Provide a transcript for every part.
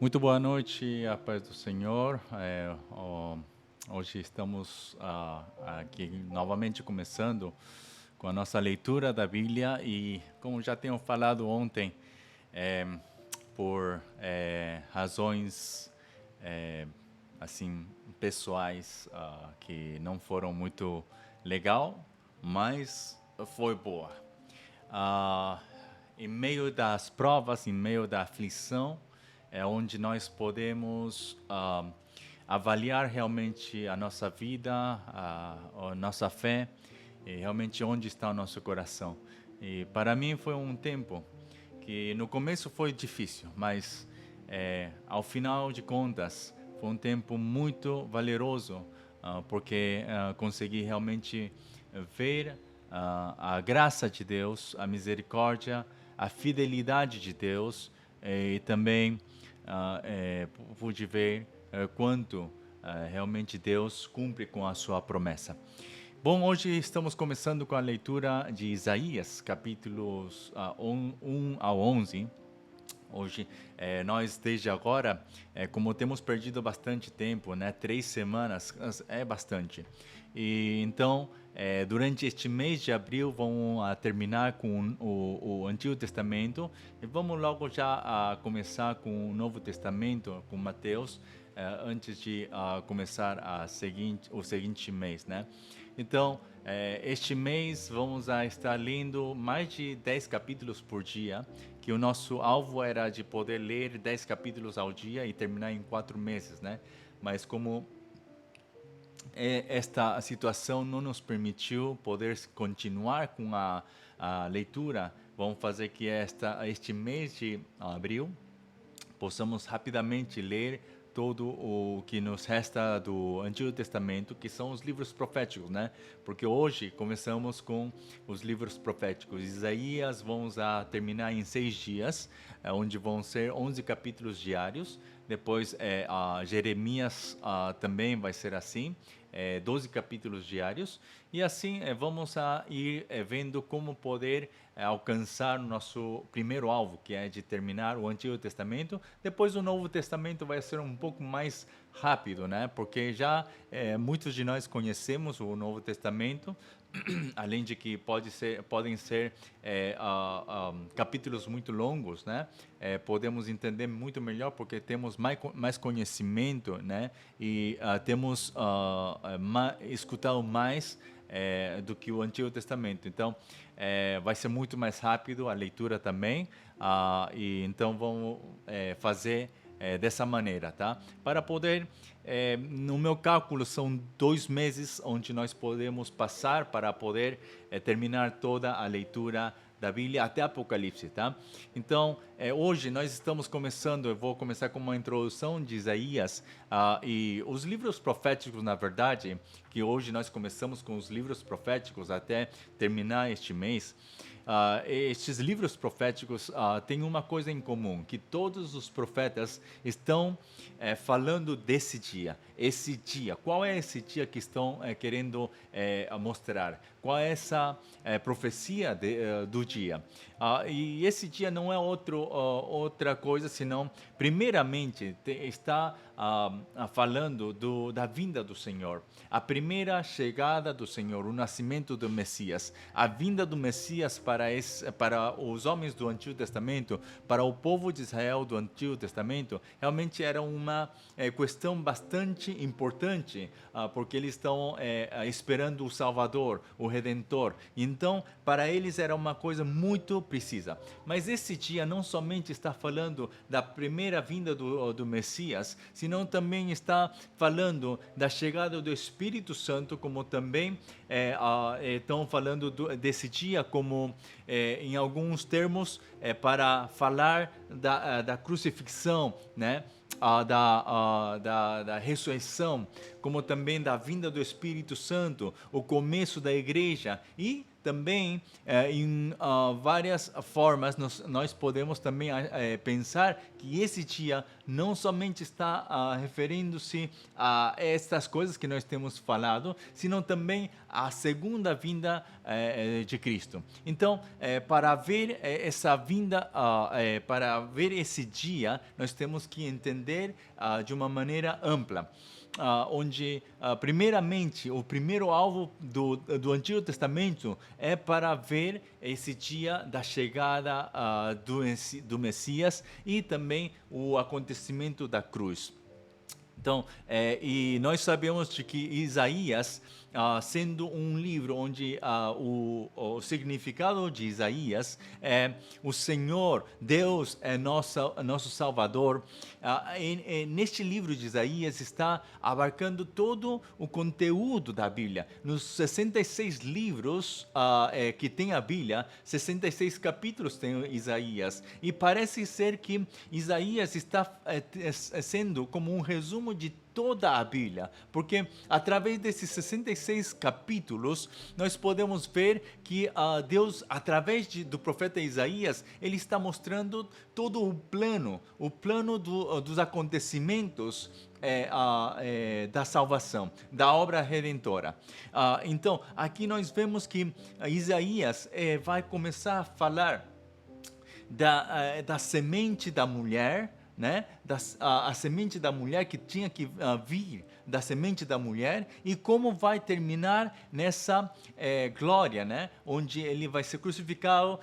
Muito boa noite, a paz do Senhor. Hoje estamos aqui novamente começando com a nossa leitura da Bíblia e, como já tenho falado ontem, eh, por razões assim pessoais que não foram muito legal, mas foi boa. Ah, Em meio das provas, em meio da aflição, é onde nós podemos avaliar realmente a nossa vida, a nossa fé, e realmente onde está o nosso coração. E para mim foi um tempo que no começo foi difícil, mas ao final de contas foi um tempo muito valeroso, porque consegui realmente ver a graça de Deus, a misericórdia, a fidelidade de Deus e também pude ver quanto realmente Deus cumpre com a sua promessa. Bom, hoje estamos começando com a leitura de Isaías, capítulos 1 ao 11. Hoje, nós desde agora, como temos perdido bastante tempo, né, 3 semanas é bastante. E então, durante este mês de abril, vamos terminar com o Antigo Testamento e vamos logo já começar com o Novo Testamento, com Mateus, antes de começar o seguinte mês, né? Então, este mês vamos estar lendo mais de 10 capítulos por dia, que o nosso alvo era de poder ler 10 capítulos ao dia e terminar em 4 meses, né? Mas como esta situação não nos permitiu poder continuar com a leitura, vamos fazer que este mês de abril possamos rapidamente ler todo o que nos resta do Antigo Testamento, que são os livros proféticos, né? Porque hoje começamos com os livros proféticos. Isaías vamos terminar em 6 dias, onde vão ser 11 capítulos diários. Depois, Jeremias também vai ser assim, 12 capítulos diários. E assim vamos ir vendo como poder alcançar o nosso primeiro alvo, que é de terminar o Antigo Testamento. Depois o Novo Testamento vai ser um pouco mais rápido, né? Porque já muitos de nós conhecemos o Novo Testamento, além de que podem ser capítulos muito longos, né? Podemos entender muito melhor porque temos mais conhecimento, né? E temos escutado mais do que o Antigo Testamento. Então, vai ser muito mais rápido a leitura também. E então vamos fazer dessa maneira, tá? Para poder, no meu cálculo, são 2 meses onde nós podemos passar para poder terminar toda a leitura da Bíblia até Apocalipse, tá? Então, hoje nós estamos começando, eu vou começar com uma introdução de Isaías, e os livros proféticos, na verdade, que hoje nós começamos com os livros proféticos até terminar este mês. Estes livros proféticos têm uma coisa em comum, que todos os profetas estão falando desse dia. Esse dia, qual é esse dia que estão querendo mostrar? Qual é essa profecia do dia? E esse dia não é outra coisa, senão, primeiramente, está falando da vinda do Senhor, a primeira chegada do Senhor, o nascimento do Messias, a vinda do Messias para os homens do Antigo Testamento, para o povo de Israel do Antigo Testamento, realmente era uma questão bastante importante, porque eles estão esperando o Salvador, o Redentor. Então, para eles era uma coisa muito precisa. Mas esse dia não somente está falando da primeira vinda do Messias, senão também está falando da chegada do Espírito Santo, como também estão falando desse dia como, em alguns termos, para falar da crucifixão, né? Da ressurreição, como também da vinda do Espírito Santo, o começo da igreja e também, em várias formas, nós podemos também pensar que esse dia não somente está referindo-se a estas coisas que nós temos falado, sino também a segunda vinda de Cristo. Então, para ver essa vinda, para ver esse dia, nós temos que entender de uma maneira ampla. Onde, primeiramente, o primeiro alvo do Antigo Testamento é para ver esse dia da chegada do Messias e também o acontecimento da cruz. Então, e nós sabemos de que Isaías, sendo um livro onde o significado de Isaías é o Senhor, Deus é nosso Salvador, neste livro de Isaías está abarcando todo o conteúdo da Bíblia. Nos 66 livros que tem a Bíblia, 66 capítulos tem Isaías. E parece ser que Isaías está sendo como um resumo de toda a Bíblia, porque através desses 66 capítulos nós podemos ver que Deus, através do profeta Isaías, ele está mostrando todo o plano dos acontecimentos da salvação, da obra redentora. Então, aqui nós vemos que Isaías vai começar a falar da semente da mulher, né? A semente da mulher que tinha que vir da semente da mulher, e como vai terminar nessa glória, né? Onde ele vai ser crucificado,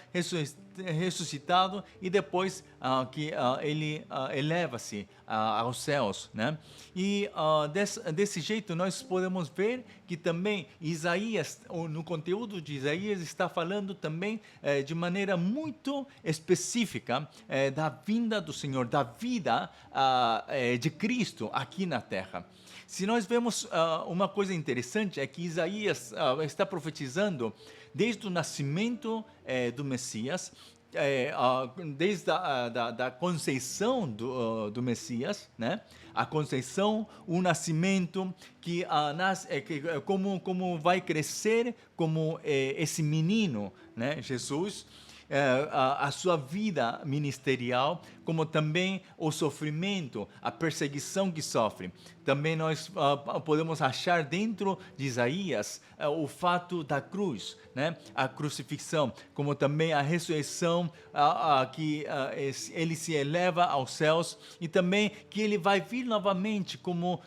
ressuscitado e depois que ele eleva-se aos céus, né? E desse jeito nós podemos ver que também Isaías, no conteúdo de Isaías, está falando também de maneira muito específica da vinda do Senhor, da vida de Cristo aqui na terra. Se nós vemos uma coisa interessante, é que Isaías está profetizando desde o nascimento do Messias, desde a conceição do Messias, né? A conceição, o nascimento, que como vai crescer como esse menino, né? Jesus, a sua vida ministerial, como também o sofrimento, a perseguição que sofre. Também nós podemos achar dentro de Isaías o fato da cruz, né? A crucifixão, como também a ressurreição, que ele se eleva aos céus, e também que ele vai vir novamente como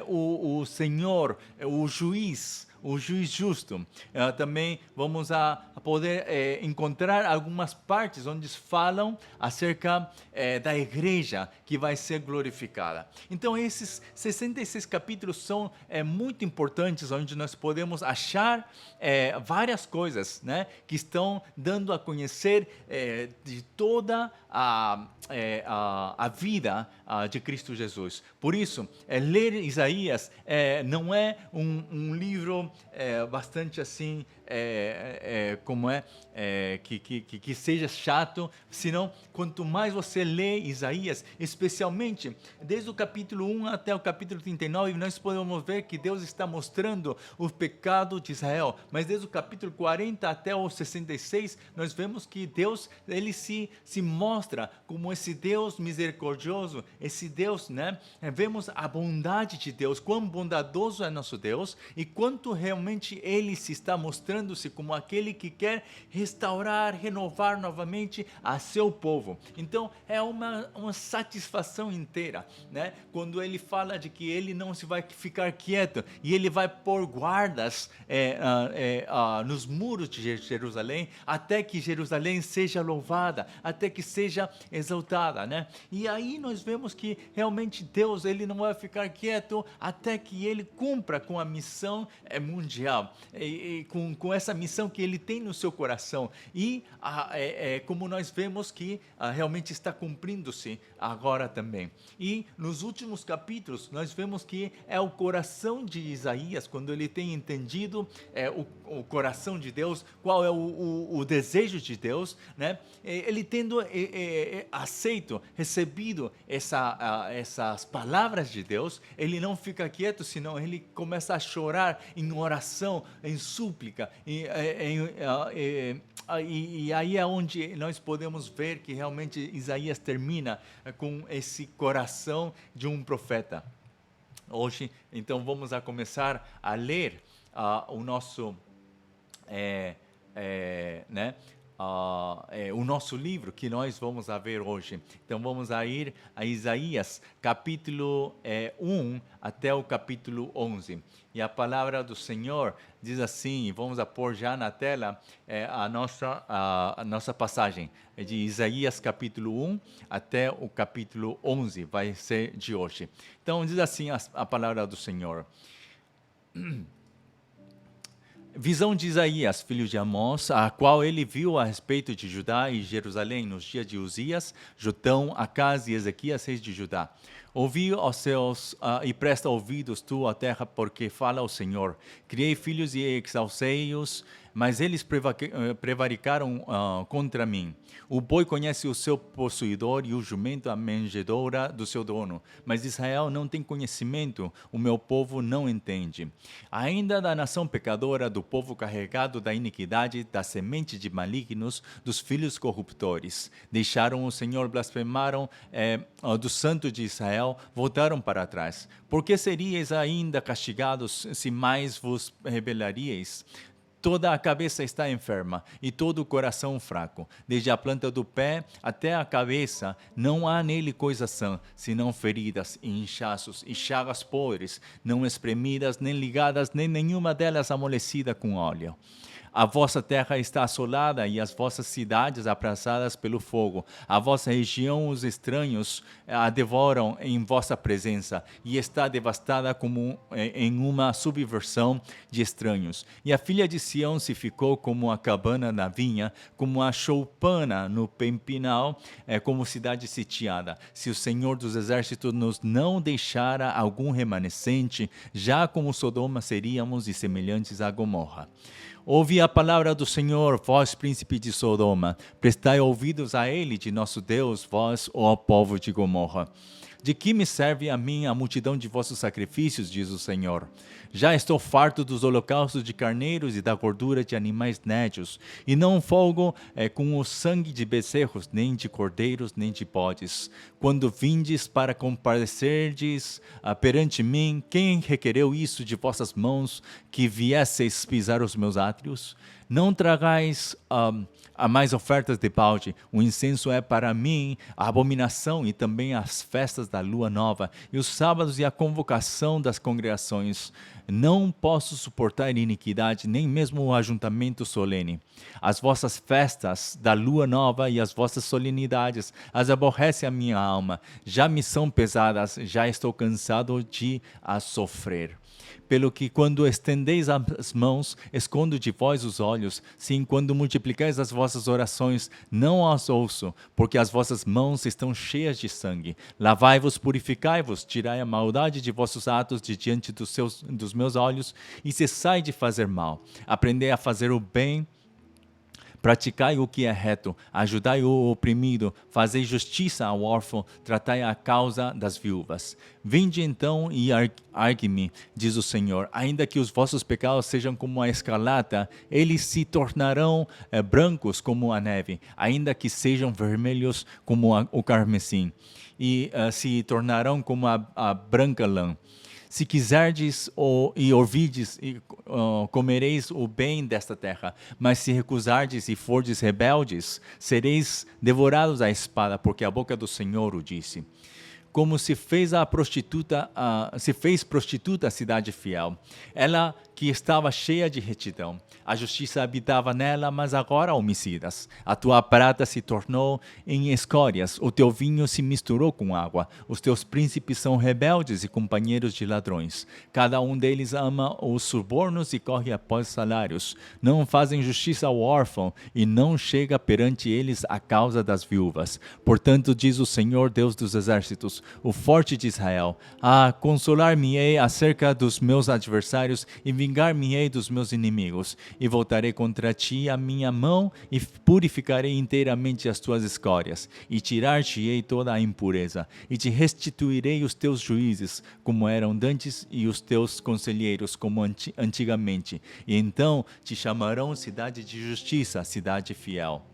o Senhor, o juiz justo. Também vamos poder encontrar algumas partes onde falam acerca da igreja que vai ser glorificada. Então, esses 66 capítulos são muito importantes, onde nós podemos achar várias coisas, né, que estão dando a conhecer de toda a vida de Cristo Jesus. Por isso, ler Isaías não é um livro bastante assim, que seja chato, senão quanto mais você lê Isaías, especialmente desde o capítulo 1 até o capítulo 39, nós podemos ver que Deus está mostrando o pecado de Israel, mas desde o capítulo 40 até o 66, nós vemos que Deus, ele se mostra como esse Deus misericordioso, esse Deus, né? Vemos a bondade de Deus, quão bondadoso é nosso Deus, e quanto realmente ele se está mostrando-se como aquele que quer restaurar, renovar novamente a seu povo. Então, é uma satisfação inteira, né? Quando ele fala de que ele não se vai ficar quieto, e ele vai pôr guardas nos muros de Jerusalém, até que Jerusalém seja louvada, até que seja exaltada, né? E aí nós vemos que realmente Deus, ele não vai ficar quieto até que ele cumpra com a missão mundial, e com essa missão que ele tem no seu coração, e como nós vemos que realmente está cumprindo-se agora também. E nos últimos capítulos nós vemos que é o coração de Isaías, quando ele tem entendido o coração de Deus, qual é o desejo de Deus, né? Ele tendo aceito, recebido essas palavras de Deus, ele não fica quieto, senão ele começa a chorar em oração, em súplica, E aí é onde nós podemos ver que realmente Isaías termina com esse coração de um profeta. Hoje, então, vamos a começar a ler o nosso, o nosso livro que nós vamos a ver hoje. Então, vamos a ir a Isaías, capítulo 1 até o capítulo 11. E a palavra do Senhor diz assim, e vamos a pôr já na tela a nossa passagem, de Isaías capítulo 1 até o capítulo 11, vai ser de hoje. Então, diz assim a palavra do Senhor. Visão de Isaías, filho de Amós, a qual ele viu a respeito de Judá e Jerusalém nos dias de Uzias, Jotão, Acaz e Ezequias, reis de Judá. Ouvi os seus e presta ouvidos tu à terra, porque fala o Senhor. Criei filhos e exalcei-os, mas eles prevaricaram contra mim. O boi conhece o seu possuidor e o jumento a manjedoura do seu dono. Mas Israel não tem conhecimento, o meu povo não entende. Ainda da nação pecadora, do povo carregado da iniquidade, da semente de malignos, dos filhos corruptores. Deixaram o Senhor, blasfemaram do Santo de Israel, voltaram para trás. Por que seríeis ainda castigados se mais vos rebelaríeis? Toda a cabeça está enferma e todo o coração fraco. Desde a planta do pé até a cabeça, não há nele coisa sã, senão feridas e inchaços e chagas podres, não espremidas, nem ligadas, nem nenhuma delas amolecida com óleo. A vossa terra está assolada e as vossas cidades abrasadas pelo fogo. A vossa região, os estranhos a devoram em vossa presença e está devastada como em uma subversão de estranhos. E a filha de Sião se ficou como a cabana na vinha, como a choupana no pempinal, como cidade sitiada. Se o Senhor dos Exércitos nos não deixara algum remanescente, já como Sodoma seríamos e semelhantes a Gomorra. Ouvi a palavra do Senhor, vós, príncipe de Sodoma. Prestai ouvidos a ele, de nosso Deus, vós, ó povo de Gomorra. De que me serve a mim a multidão de vossos sacrifícios, diz o Senhor? Já estou farto dos holocaustos de carneiros e da gordura de animais nédios, e não folgo com o sangue de bezerros, nem de cordeiros, nem de bodes. Quando vindes para comparecerdes perante mim, quem requereu isso de vossas mãos, que viesseis pisar os meus átrios? Não tragais a mais ofertas de balde. O incenso é para mim a abominação, e também as festas da lua nova, e os sábados e a convocação das congregações. Não posso suportar iniquidade, nem mesmo o ajuntamento solene. As vossas festas da lua nova e as vossas solenidades as aborrece a minha alma. Já me são pesadas, já estou cansado de as sofrer. Pelo que, quando estendeis as mãos, escondo de vós os olhos. Sim, quando multiplicais as vossas orações, não as ouço, porque as vossas mãos estão cheias de sangue. Lavai-vos, purificai-vos, tirai a maldade de vossos atos de diante dos meus olhos, e cessai de fazer mal. Aprendei a fazer o bem, praticai o que é reto, ajudai o oprimido, fazei justiça ao órfão, tratai a causa das viúvas. Vinde então e argue-me, diz o Senhor, ainda que os vossos pecados sejam como a escarlata, eles se tornarão brancos como a neve, ainda que sejam vermelhos como o carmesim, e se tornarão como a branca lã. Se quiserdes e ouvirdes, comereis o bem desta terra. Mas se recusardes e fordes rebeldes, sereis devorados à espada, porque a boca do Senhor o disse. Como se fez prostituta a cidade fiel, ela que estava cheia de retidão. A justiça habitava nela, mas agora homicidas. A tua prata se tornou em escórias, o teu vinho se misturou com água. Os teus príncipes são rebeldes e companheiros de ladrões. Cada um deles ama os subornos e corre após salários. Não fazem justiça ao órfão e não chega perante eles a causa das viúvas. Portanto, diz o Senhor Deus dos Exércitos, o forte de Israel: consolar-me-ei acerca dos meus adversários e vingar-me-ei dos meus inimigos, e voltarei contra ti a minha mão, e purificarei inteiramente as tuas escórias, e tirar-te-ei toda a impureza, e te restituirei os teus juízes, como eram dantes, e os teus conselheiros, como antigamente. E então te chamarão cidade de justiça, cidade fiel.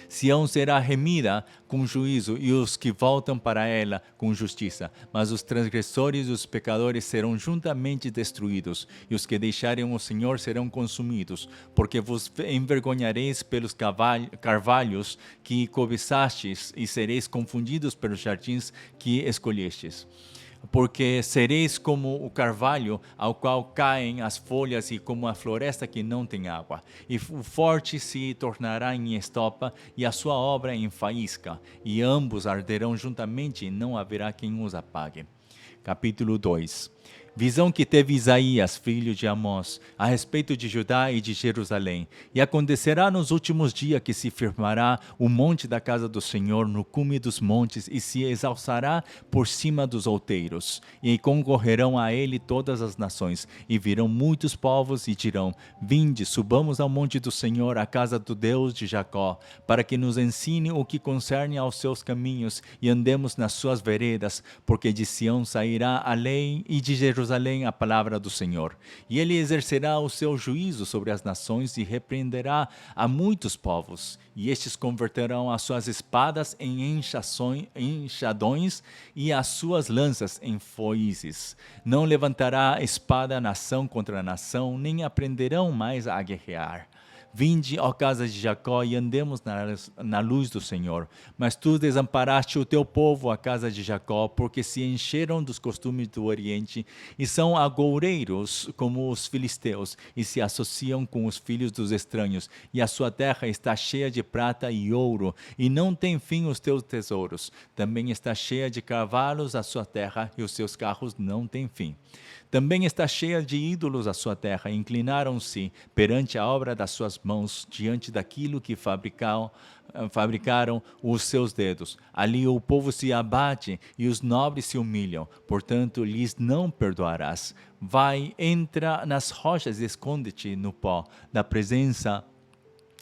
Sião será remida com juízo e os que voltam para ela com justiça. Mas os transgressores e os pecadores serão juntamente destruídos, e os que deixarem o Senhor serão consumidos, porque vos envergonhareis pelos carvalhos que cobiçastes, e sereis confundidos pelos jardins que escolhestes. Porque sereis como o carvalho ao qual caem as folhas, e como a floresta que não tem água. E o forte se tornará em estopa, e a sua obra em faísca, e ambos arderão juntamente, e não haverá quem os apague. Capítulo 2. Visão que teve Isaías, filho de Amós, a respeito de Judá e de Jerusalém. E acontecerá nos últimos dias que se firmará o monte da casa do Senhor no cume dos montes, e se exalçará por cima dos outeiros. E concorrerão a ele todas as nações, e virão muitos povos e dirão: Vinde, subamos ao monte do Senhor, à casa do Deus de Jacó, para que nos ensine o que concerne aos seus caminhos, e andemos nas suas veredas, porque de Sião sairá a lei, e de Jerusalém a palavra do Senhor. E ele exercerá o seu juízo sobre as nações, e repreenderá a muitos povos, e estes converterão as suas espadas em enxadões, e as suas lanças em foices. Não levantará espada nação contra nação, nem aprenderão mais a guerrear. Vinde, ó casa de Jacó, e andemos na luz do Senhor. Mas tu desamparaste o teu povo, a casa de Jacó, porque se encheram dos costumes do Oriente, e são agoureiros como os filisteus, e se associam com os filhos dos estranhos. E a sua terra está cheia de prata e ouro, e não tem fim os teus tesouros. Também está cheia de cavalos a sua terra, e os seus carros não têm fim. Também está cheia de ídolos a sua terra, inclinaram-se perante a obra das suas mãos, diante daquilo que fabricaram os seus dedos. Ali o povo se abate e os nobres se humilham, portanto lhes não perdoarás. Vai, entra nas rochas e esconde-te no pó da presença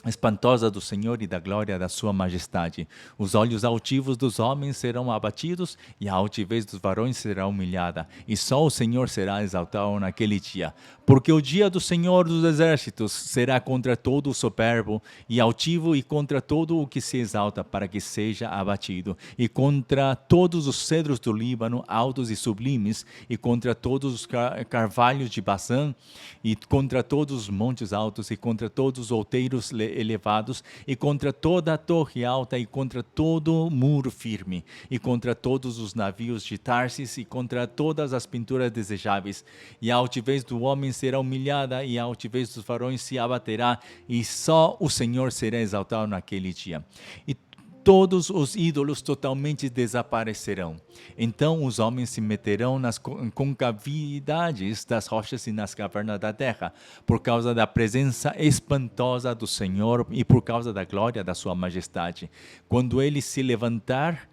espantosa do Senhor e da glória da sua majestade. Os olhos altivos dos homens serão abatidos, e a altivez dos varões será humilhada, e só o Senhor será exaltado naquele dia. Porque o dia do Senhor dos exércitos será contra todo o soberbo e altivo, e contra todo o que se exalta, para que seja abatido, e contra todos os cedros do Líbano, altos e sublimes, e contra todos os carvalhos de Bazã, e contra todos os montes altos, e contra todos os outeiros elevados, e contra toda a torre alta, e contra todo o muro firme, e contra todos os navios de Tarsis, e contra todas as pinturas desejáveis. E a altivez do homem será humilhada, e a altivez dos varões se abaterá, e só o Senhor será exaltado naquele dia. E todos os ídolos totalmente desaparecerão. Então os homens se meterão nas concavidades das rochas e nas cavernas da terra, por causa da presença espantosa do Senhor e por causa da glória da sua majestade, quando ele se levantar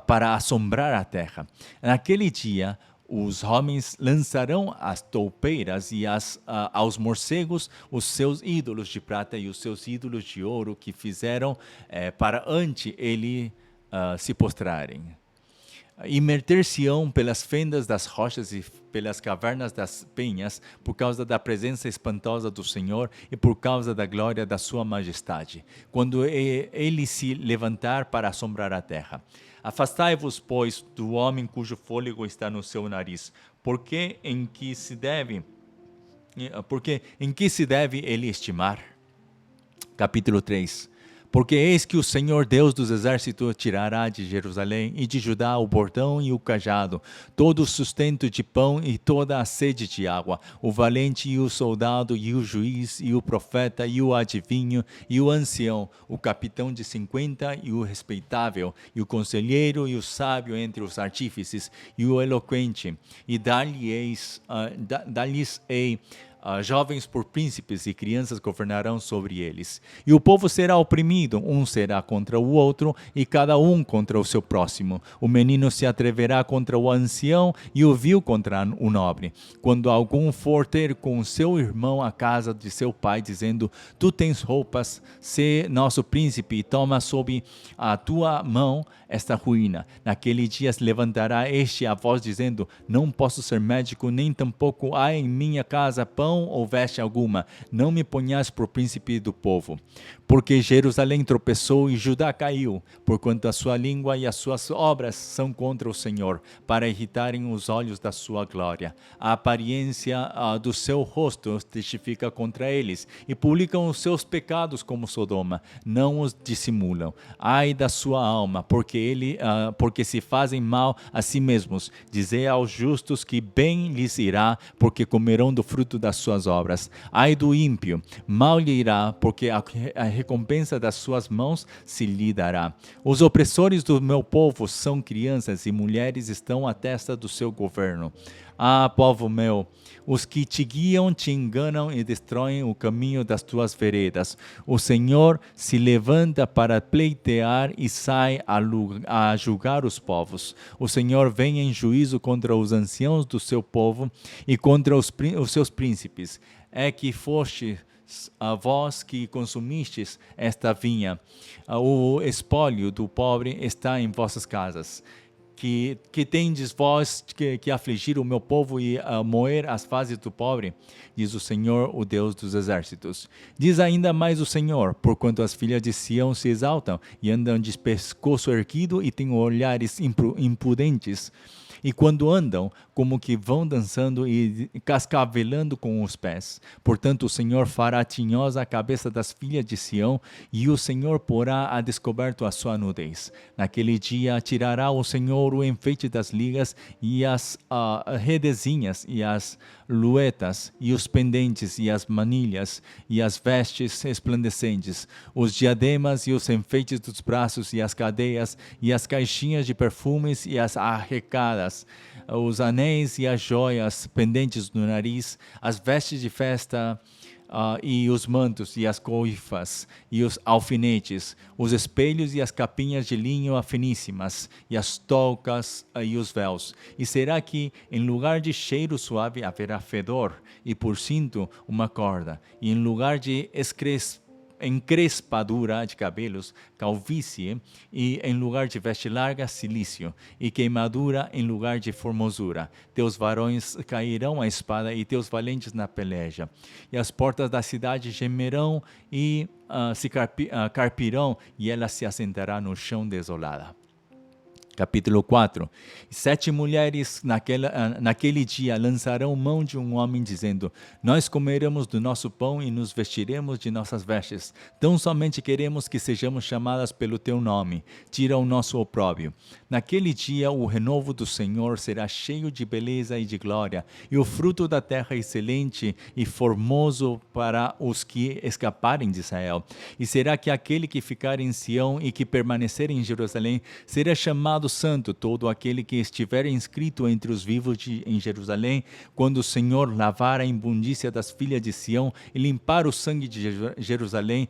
para assombrar a terra. Naquele dia, os homens lançarão às toupeiras e aos morcegos os seus ídolos de prata e os seus ídolos de ouro que fizeram para ante ele se prostrarem. E meter-se-ão pelas fendas das rochas e pelas cavernas das penhas, por causa da presença espantosa do Senhor e por causa da glória da sua majestade, quando ele se levantar para assombrar a terra. Afastai-vos, pois, do homem cujo fôlego está no seu nariz, porque em que se deve ele estimar? Capítulo 3. Porque eis que o Senhor Deus dos exércitos tirará de Jerusalém e de Judá o bordão e o cajado, todo o sustento de pão e toda a sede de água, o valente e o soldado e o juiz e o profeta e o adivinho e o ancião, o capitão de 50 e o respeitável, e o conselheiro e o sábio entre os artífices e o eloquente, e dar-lhes-ei jovens por príncipes e crianças governarão sobre eles. E o povo será oprimido, um será contra o outro e cada um contra o seu próximo. O menino se atreverá contra o ancião e o vil contra o nobre. Quando algum for ter com seu irmão à casa de seu pai, dizendo: tu tens roupas, sê nosso príncipe e toma sob a tua mão esta ruína. Naquele dia se levantará este a voz dizendo: não posso ser médico, nem tampouco há em minha casa pão ou veste alguma. Não me ponhas por príncipe do povo. Porque Jerusalém tropeçou e Judá caiu, porquanto a sua língua e as suas obras são contra o Senhor, para irritarem os olhos da sua glória. A aparência do seu rosto testifica contra eles, e publicam os seus pecados como Sodoma, não os dissimulam. Ai da sua alma, porque se fazem mal a si mesmos. Dizei aos justos que bem lhes irá, porque comerão do fruto das suas obras. Ai do ímpio, mal lhe irá, porque a recompensa das suas mãos se lhe dará. Os opressores do meu povo são crianças e mulheres estão à testa do seu governo. Ah, povo meu, os que te guiam te enganam e destroem o caminho das tuas veredas. O Senhor se levanta para pleitear e sai a julgar os povos. O Senhor vem em juízo contra os anciãos do seu povo e contra os seus príncipes. É que foste a vós que consumistes esta vinha, o espólio do pobre está em vossas casas. Que tendes vós que afligir o meu povo e moer as faces do pobre, diz o Senhor, o Deus dos exércitos. Diz ainda mais o Senhor: porquanto as filhas de Sião se exaltam e andam de pescoço erguido e têm olhares impudentes, e quando andam, como que vão dançando e cascavelando com os pés. Portanto, o Senhor fará tinhosa a cabeça das filhas de Sião, e o Senhor porá a descoberto a sua nudez. Naquele dia tirará o Senhor o enfeite das ligas e as redezinhas e as luetas e os pendentes e as manilhas e as vestes resplandecentes, os diademas e os enfeites dos braços e as cadeias e as caixinhas de perfumes e as arrecadas, os anéis e as joias pendentes no nariz, as vestes de festa e os mantos e as coifas e os alfinetes, os espelhos e as capinhas de linho finíssimas e as toucas e os véus. E será que em lugar de cheiro suave haverá fedor, e por cinto uma corda, e em lugar de encrespadura de cabelos, calvície, e em lugar de veste larga, cilício, e queimadura em lugar de formosura. Teus varões cairão à espada e teus valentes na peleja. E as portas da cidade gemerão e se carpirão, e ela se assentará no chão desolada. Capítulo 4. 7 mulheres naquele dia lançarão mão de um homem, dizendo: nós comeremos do nosso pão e nos vestiremos de nossas vestes. Tão somente queremos que sejamos chamadas pelo teu nome. Tira o nosso opróbrio. Naquele dia o renovo do Senhor será cheio de beleza e de glória, e o fruto da terra excelente e formoso para os que escaparem de Israel. E será que aquele que ficar em Sião e que permanecer em Jerusalém será chamado santo, todo aquele que estiver inscrito entre os vivos em Jerusalém, quando o Senhor lavar a imundícia das filhas de Sião e limpar o sangue de Jerusalém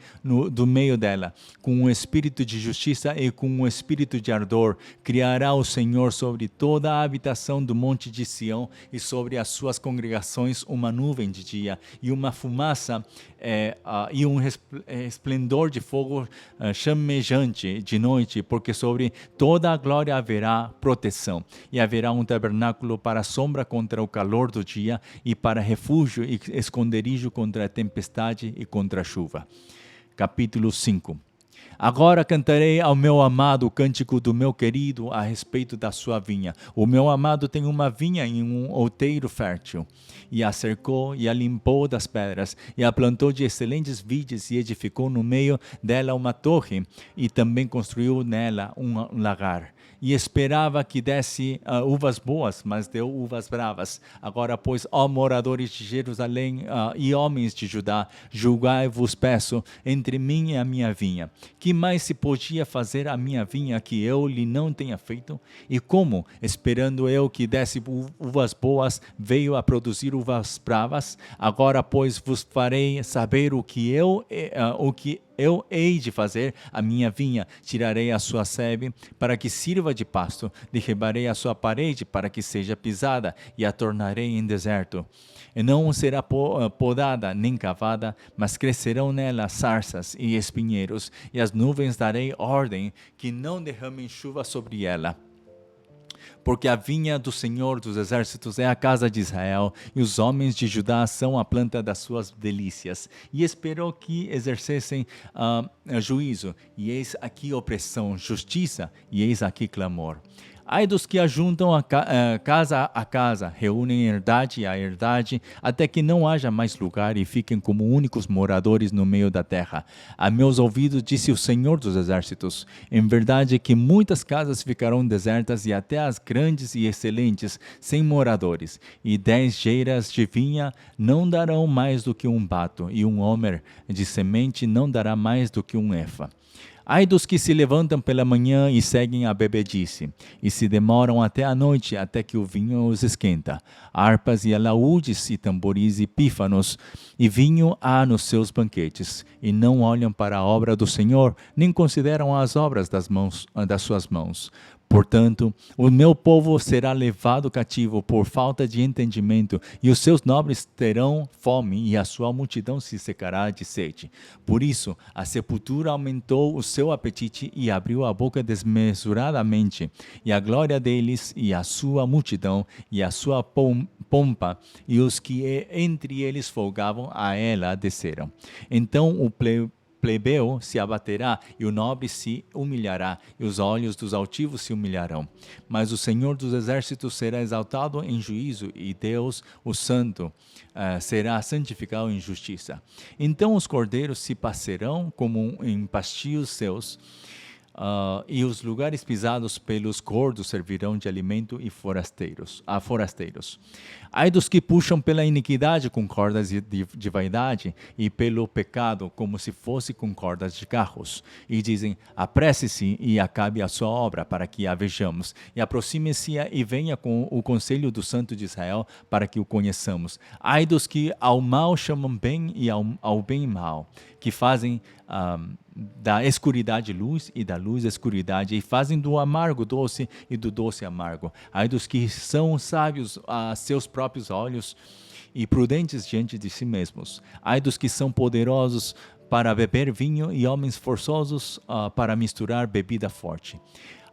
do meio dela, com um espírito de justiça e com um espírito de ardor, criará o Senhor sobre toda a habitação do monte de Sião e sobre as suas congregações uma nuvem de dia e uma fumaça e um esplendor de fogo chamejante de noite, porque sobre toda a glória haverá proteção, e haverá um tabernáculo para sombra contra o calor do dia, e para refúgio e esconderijo contra a tempestade e contra a chuva. Capítulo 5. Agora cantarei ao meu amado o cântico do meu querido a respeito da sua vinha. O meu amado tem uma vinha em um outeiro fértil, e a cercou e a limpou das pedras, e a plantou de excelentes vides, e edificou no meio dela uma torre, e também construiu nela um lagar. E esperava que desse uvas boas, mas deu uvas bravas. Agora, pois, ó moradores de Jerusalém e homens de Judá, julgai-vos, peço, entre mim e a minha vinha. Que que mais se podia fazer à minha vinha que eu lhe não tenha feito? E como, esperando eu que desse uvas boas, veio a produzir uvas bravas? Agora, pois, vos farei saber o que eu hei de fazer à minha vinha. Tirarei a sua sebe para que sirva de pasto, derribarei a sua parede para que seja pisada, e a tornarei em deserto. E não será podada nem cavada, mas crescerão nela sarças e espinheiros, e as nuvens darei ordem que não derramem chuva sobre ela. Porque a vinha do Senhor dos Exércitos é a casa de Israel, e os homens de Judá são a planta das suas delícias. E esperou que exercessem juízo, e eis aqui opressão, justiça, e eis aqui clamor. Ai dos que ajuntam casa a casa, reúnem herdade a herdade, até que não haja mais lugar e fiquem como únicos moradores no meio da terra. A meus ouvidos disse o Senhor dos Exércitos: em verdade que muitas casas ficarão desertas, e até as grandes e excelentes, sem moradores. E 10 geiras de vinha não darão mais do que um bato, e um homer de semente não dará mais do que um efa. Ai dos que se levantam pela manhã e seguem a bebedice, e se demoram até a noite, até que o vinho os esquenta. Harpas e alaúdes e tamboris e pífanos, e vinho há nos seus banquetes, e não olham para a obra do Senhor, nem consideram as obras das suas mãos. Portanto, o meu povo será levado cativo por falta de entendimento, e os seus nobres terão fome, e a sua multidão se secará de sede. Por isso, a sepultura aumentou o seu apetite e abriu a boca desmesuradamente, e a glória deles, e a sua multidão, e a sua pompa, e os que entre eles folgavam, a ela desceram. Então o plebeu se abaterá, e o nobre se humilhará, e os olhos dos altivos se humilharão. Mas o Senhor dos Exércitos será exaltado em juízo, e Deus, o Santo, será santificado em justiça. Então os cordeiros se passearão como em pastios seus, e os lugares pisados pelos gordos servirão de alimento a forasteiros. Ai dos que puxam pela iniquidade com cordas de vaidade, e pelo pecado como se fosse com cordas de carros, e dizem: apresse-se e acabe a sua obra, para que a vejamos, e aproxime-se e venha com o conselho do Santo de Israel, para que o conheçamos. Ai dos que ao mal chamam bem, e ao bem mal, que fazem da escuridade luz, e da luz escuridade, e fazem do amargo doce, e do doce amargo. Ai dos que são sábios a seus próprios olhos, e prudentes diante de si mesmos. Ai dos que são poderosos para beber vinho, e homens forçosos para misturar bebida forte.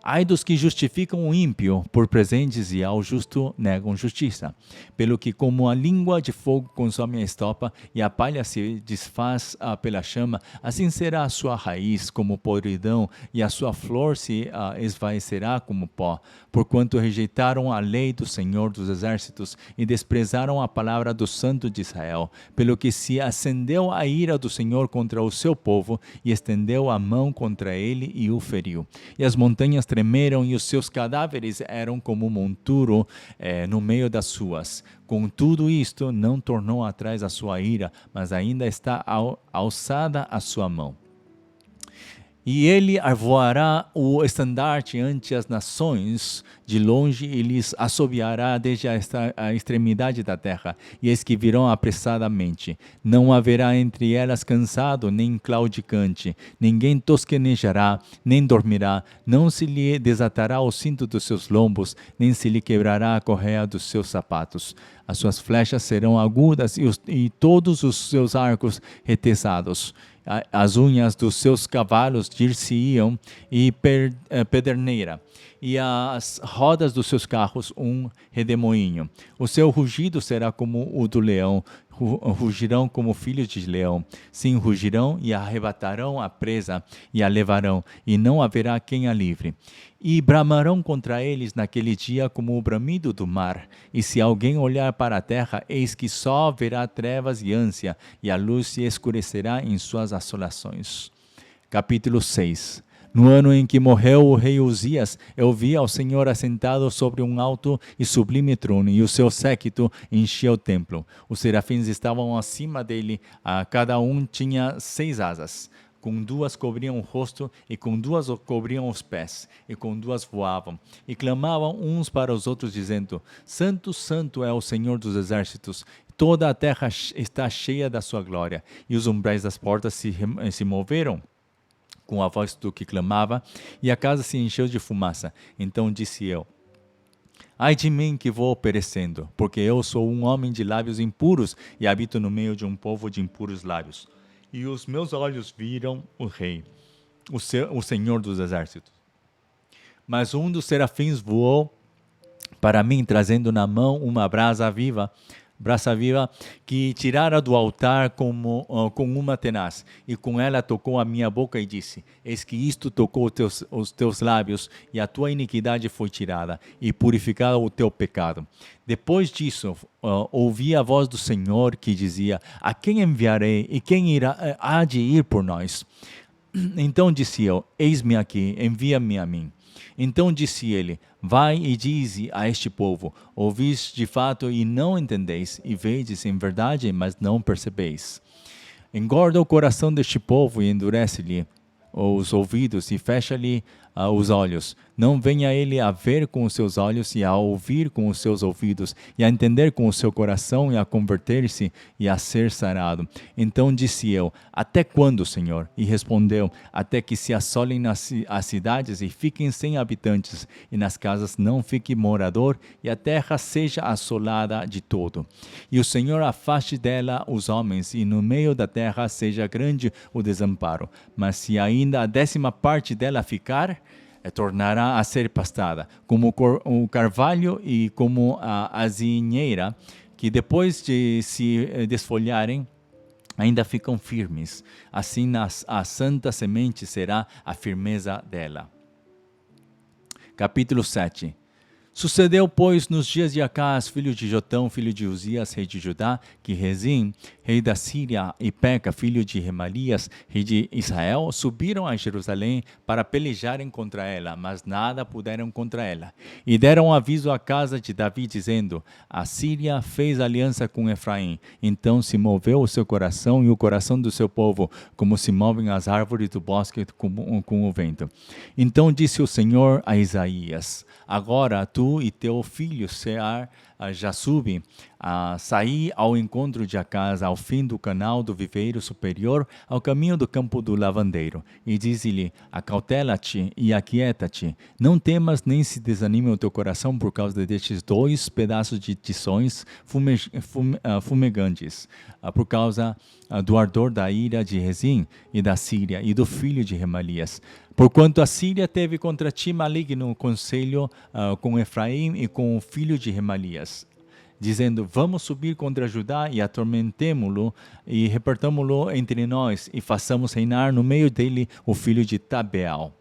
Ai dos que justificam o ímpio por presentes, e ao justo negam justiça. Pelo que, como a língua de fogo consome a estopa, e a palha se desfaz pela chama, assim será a sua raiz como podridão, e a sua flor se esvaecerá como pó. Porquanto rejeitaram a lei do Senhor dos Exércitos, e desprezaram a palavra do Santo de Israel. Pelo que se acendeu a ira do Senhor contra o seu povo, e estendeu a mão contra ele, e o feriu. E as montanhas tremeram, e os seus cadáveres eram como monturo no meio das suas. Com tudo isto, não tornou atrás a sua ira, mas ainda está alçada a sua mão. E ele arvoará o estandarte ante as nações de longe, e lhes assobiará desde a extremidade da terra, e eis que virão apressadamente. Não haverá entre elas cansado, nem claudicante, ninguém tosquenejará, nem dormirá, não se lhe desatará o cinto dos seus lombos, nem se lhe quebrará a correia dos seus sapatos. As suas flechas serão agudas, e todos os seus arcos retesados. As unhas dos seus cavalos dir-se-iam e pederneira, e as rodas dos seus carros um redemoinho. O seu rugido será como o do leão, rugirão como filhos de leão. Sim, rugirão e arrebatarão a presa e a levarão, e não haverá quem a livre. E bramarão contra eles naquele dia como o bramido do mar. E se alguém olhar para a terra, eis que só verá trevas e ânsia, e a luz se escurecerá em suas assolações. Capítulo 6. No ano em que morreu o rei Uzias, eu vi ao Senhor assentado sobre um alto e sublime trono, e o seu séquito enchia o templo. Os serafins estavam acima dele, cada um tinha 6 asas. com duas cobriam o rosto, e com duas cobriam os pés, e com duas voavam. E clamavam uns para os outros, dizendo: Santo, Santo é o Senhor dos exércitos, toda a terra está cheia da sua glória. E os umbrais das portas se moveram com a voz do que clamava, e a casa se encheu de fumaça. Então disse eu: Ai de mim que vou perecendo, porque eu sou um homem de lábios impuros e habito no meio de um povo de impuros lábios. E os meus olhos viram o Rei, o Senhor dos exércitos. Mas um dos serafins voou para mim, trazendo na mão uma brasa viva, que tirara do altar com uma tenaz, e com ela tocou a minha boca e disse: Eis que isto tocou os teus lábios, e a tua iniquidade foi tirada, e purificado o teu pecado. Depois disso, ouvi a voz do Senhor que dizia: A quem enviarei, e quem há de ir por nós? Então disse eu: Eis-me aqui, envia-me a mim. Então disse ele: Vai e dize a este povo: Ouvis de fato e não entendeis, e vedes em verdade, mas não percebeis. Engorda o coração deste povo e endurece-lhe os ouvidos e fecha-lhe os olhos. Não venha ele a ver com os seus olhos e a ouvir com os seus ouvidos e a entender com o seu coração e a converter-se e a ser sarado. Então disse eu: Até quando, Senhor? E respondeu: Até que se assolem as cidades e fiquem sem habitantes, e nas casas não fique morador, e a terra seja assolada de todo. E o Senhor afaste dela os homens, e no meio da terra seja grande o desamparo. Mas se ainda a 10ª parte dela ficar, tornará a ser pastada, como o carvalho e como a azinheira, que depois de se desfolharem, ainda ficam firmes. Assim a santa semente será a firmeza dela. Capítulo 7. Sucedeu, pois, nos dias de Acás, filho de Jotão, filho de Uzias, rei de Judá, que Rezim, rei da Síria, e Peca, filho de Remalias, rei de Israel, subiram a Jerusalém para pelejarem contra ela, mas nada puderam contra ela. E deram aviso à casa de Davi, dizendo: A Síria fez aliança com Efraim. Então se moveu o seu coração e o coração do seu povo, como se movem as árvores do bosque com o vento. Então disse o Senhor a Isaías: Agora tu e teu filho Sear Jasub saí ao encontro de Acás, ao fim do canal do viveiro superior, ao caminho do campo do lavandeiro, e diz-lhe: Acautela-te e aquieta-te, não temas nem se desanime o teu coração por causa destes 2 pedaços de tições fumegantes, por causa do ardor da ira de Rezim e da Síria e do filho de Remalias. Porquanto a Síria teve contra ti maligno conselho com Efraim e com o filho de Remalias, dizendo: Vamos subir contra Judá e atormentemo-lo e repartamo-lo entre nós e façamos reinar no meio dele o filho de Tabeal.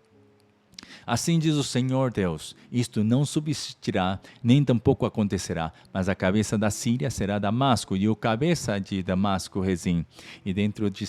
Assim diz o Senhor Deus: Isto não subsistirá, nem tampouco acontecerá, mas a cabeça da Síria será Damasco, e o cabeça de Damasco Rezim. E dentro de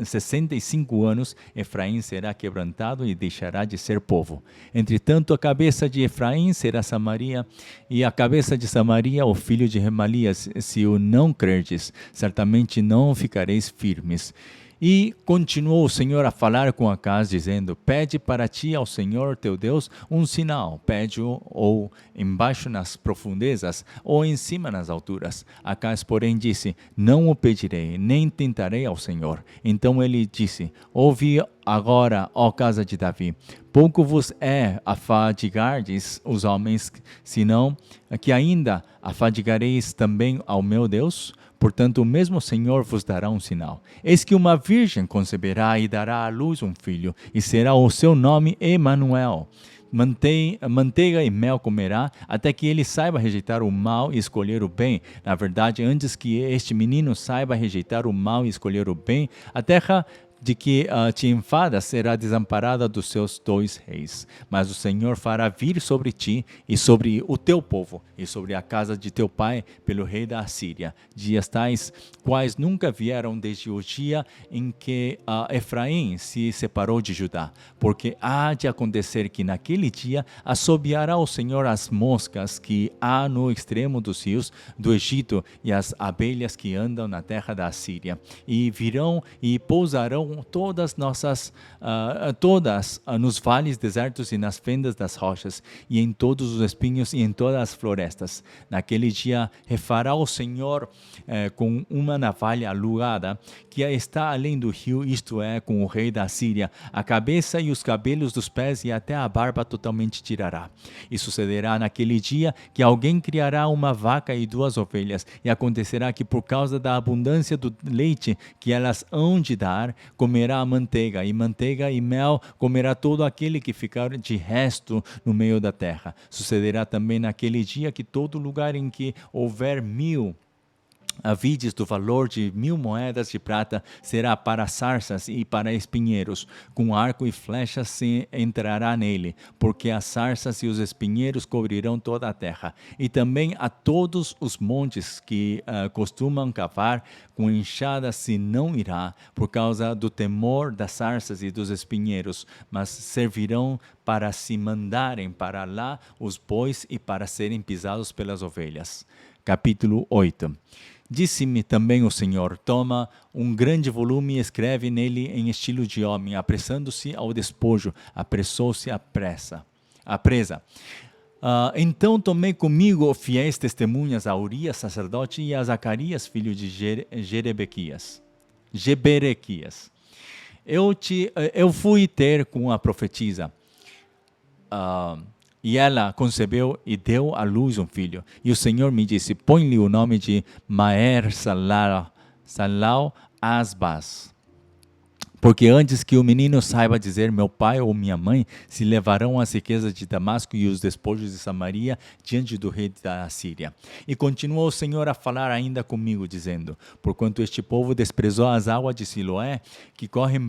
65 anos, Efraim será quebrantado e deixará de ser povo. Entretanto, a cabeça de Efraim será Samaria, e a cabeça de Samaria o filho de Remalias. Se o não crerdes, certamente não ficareis firmes. E continuou o Senhor a falar com Acás, dizendo: Pede para ti ao Senhor teu Deus um sinal. Pede-o ou embaixo nas profundezas, ou em cima nas alturas. Acás, porém, disse: Não o pedirei, nem tentarei ao Senhor. Então ele disse: Ouve agora, ó casa de Davi, pouco vos é afadigardes os homens, senão que ainda afadigareis também ao meu Deus? Portanto, o mesmo Senhor vos dará um sinal. Eis que uma virgem conceberá e dará à luz um filho, e será o seu nome Emanuel. Manteiga e mel comerá, até que ele saiba rejeitar o mal e escolher o bem. Na verdade, antes que este menino saiba rejeitar o mal e escolher o bem, a terra de que te enfadas será desamparada dos seus 2 reis. Mas o Senhor fará vir sobre ti e sobre o teu povo e sobre a casa de teu pai pelo rei da Assíria dias tais quais nunca vieram desde o dia em que Efraim se separou de Judá. Porque há de acontecer que naquele dia assobiará o Senhor as moscas que há no extremo dos rios do Egito e as abelhas que andam na terra da Assíria, e virão e pousarão habitam todas nos vales desertos e nas fendas das rochas, e em todos os espinhos e em todas as florestas. Naquele dia refará o Senhor com uma navalha alugada, que está além do rio, isto é, com o rei da Síria, a cabeça e os cabelos dos pés e até a barba totalmente tirará. E sucederá naquele dia que alguém criará uma vaca e 2 ovelhas, e acontecerá que por causa da abundância do leite que elas hão de dar, comerá a manteiga e mel comerá todo aquele que ficar de resto no meio da terra. Sucederá também naquele dia que todo lugar em que houver 1000 vides do valor de 1000 moedas de prata será para sarças e para espinheiros. Com arco e flechas se entrará nele, porque as sarças e os espinheiros cobrirão toda a terra. E também a todos os montes que costumam cavar com enxada se não irá, por causa do temor das sarças e dos espinheiros, mas servirão para se mandarem para lá os bois e para serem pisados pelas ovelhas. Capítulo 8. Disse-me também o Senhor: toma um grande volume e escreve nele em estilo de homem, apressando-se ao despojo, apressou-se à presa. Então tomei comigo fiéis testemunhas a Urias, sacerdote, e a Zacarias, filho de Jeberequias. Eu fui ter com a profetisa. E ela concebeu e deu à luz um filho. E o Senhor me disse: põe-lhe o nome de Maher-Salal Asbas. Porque antes que o menino saiba dizer meu pai ou minha mãe, se levarão as riquezas de Damasco e os despojos de Samaria diante do rei da Síria. E continuou o Senhor a falar ainda comigo, dizendo: porquanto este povo desprezou as águas de Siloé, que correm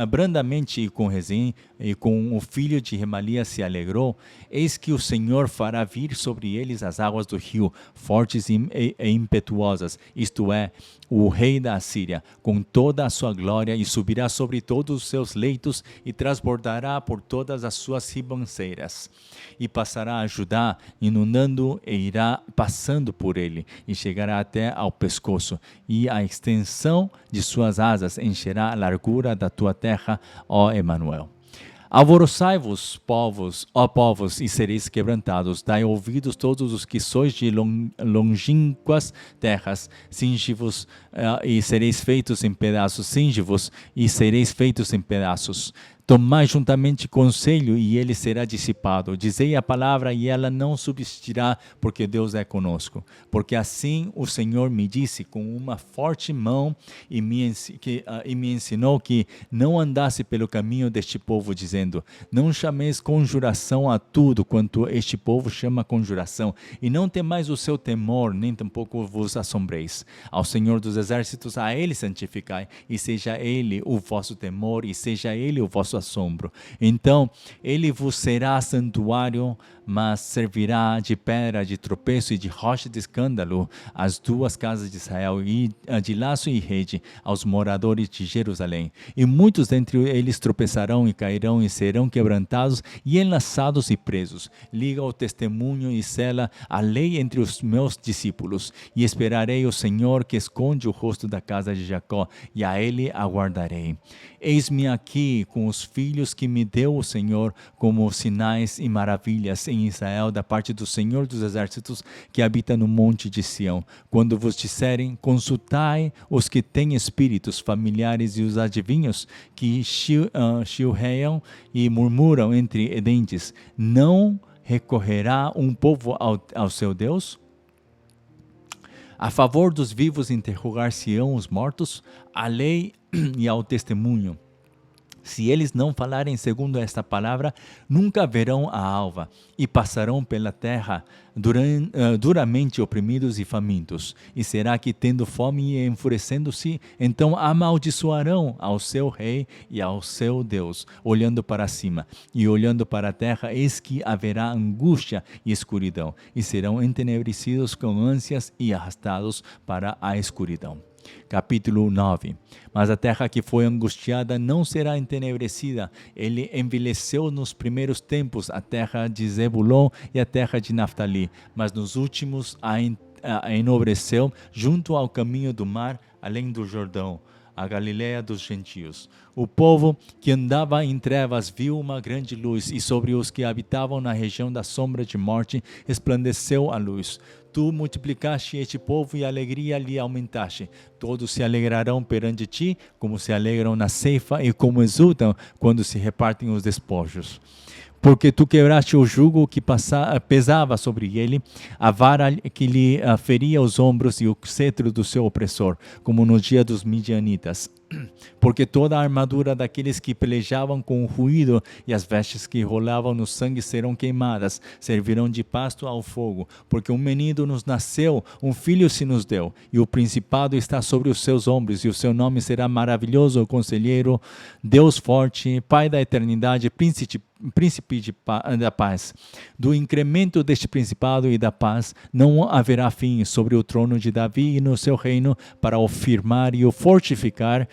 brandamente, e com Rezim e com o filho de Remalias se alegrou, eis que o Senhor fará vir sobre eles as águas do rio, fortes e impetuosas, isto é, o rei da Síria, com toda a sua glória, e subirá sobre todos os seus leitos e transbordará por todas as suas ribanceiras. E passará a Judá, inundando, e irá passando por ele, e chegará até ao pescoço, e a extensão de suas asas encherá a largura da tua terra, ó Emanuel. Alvoroçai-vos, ó povos, e sereis quebrantados. Dai ouvidos todos os que sois de longínquas terras. Cingi-vos e sereis feitos em pedaços. Cingi-vos e sereis feitos em pedaços. Tomai juntamente conselho, e ele será dissipado. Dizei a palavra, e ela não subsistirá, porque Deus é conosco. Porque assim o Senhor me disse com uma forte mão, e me ensinou que não andasse pelo caminho deste povo, dizendo: não chameis conjuração a tudo quanto este povo chama conjuração, e não temais o seu temor, nem tampouco vos assombreis. Ao Senhor dos exércitos, a ele santificai, e seja ele o vosso temor, e seja ele o vosso assombro. Então ele vos será santuário, mas servirá de pedra de tropeço e de rocha de escândalo às 2 casas de Israel, e de laço e rede aos moradores de Jerusalém. E muitos dentre eles tropeçarão e cairão, e serão quebrantados e enlaçados e presos. Liga o testemunho e sela a lei entre os meus discípulos, e esperarei o Senhor, que esconde o rosto da casa de Jacó, e a ele aguardarei. Eis-me aqui com os filhos que me deu o Senhor, como sinais e maravilhas em Israel, da parte do Senhor dos exércitos, que habita no monte de Sião. Quando vos disserem: consultai os que têm espíritos familiares e os adivinhos, que chilreiam e murmuram entre dentes, não recorrerá um povo ao seu Deus? A favor dos vivos interrogar-se-ão os mortos, à lei e ao testemunho. Se eles não falarem segundo esta palavra, nunca verão a alva, e passarão pela terra duramente oprimidos e famintos. E será que, tendo fome e enfurecendo-se, então amaldiçoarão ao seu rei e ao seu Deus, olhando para cima e olhando para a terra, eis que haverá angústia e escuridão, e serão entenebrecidos com ânsias e arrastados para a escuridão. Capítulo 9. Mas a terra que foi angustiada não será entenebrecida. Ele envelheceu nos primeiros tempos, a terra de Zebulon e a terra de Naftali, mas nos últimos a enobreceu junto ao caminho do mar, além do Jordão, a Galiléia dos gentios. O povo que andava em trevas viu uma grande luz, e sobre os que habitavam na região da sombra de morte resplandeceu a luz. Tu multiplicaste este povo e a alegria lhe aumentaste. Todos se alegrarão perante ti, como se alegram na ceifa e como exultam quando se repartem os despojos. Porque tu quebraste o jugo que pesava sobre ele, a vara que lhe feria os ombros e o cetro do seu opressor, como no dia dos midianitas. Porque toda a armadura daqueles que pelejavam com o ruído e as vestes que rolavam no sangue serão queimadas, servirão de pasto ao fogo. Porque um menino nos nasceu, um filho se nos deu, e o principado está sobre os seus ombros, e o seu nome será maravilhoso, conselheiro, Deus forte, Pai da eternidade, príncipe da paz. Do incremento deste principado e da paz não haverá fim sobre o trono de Davi e no seu reino, para o firmar e o fortificar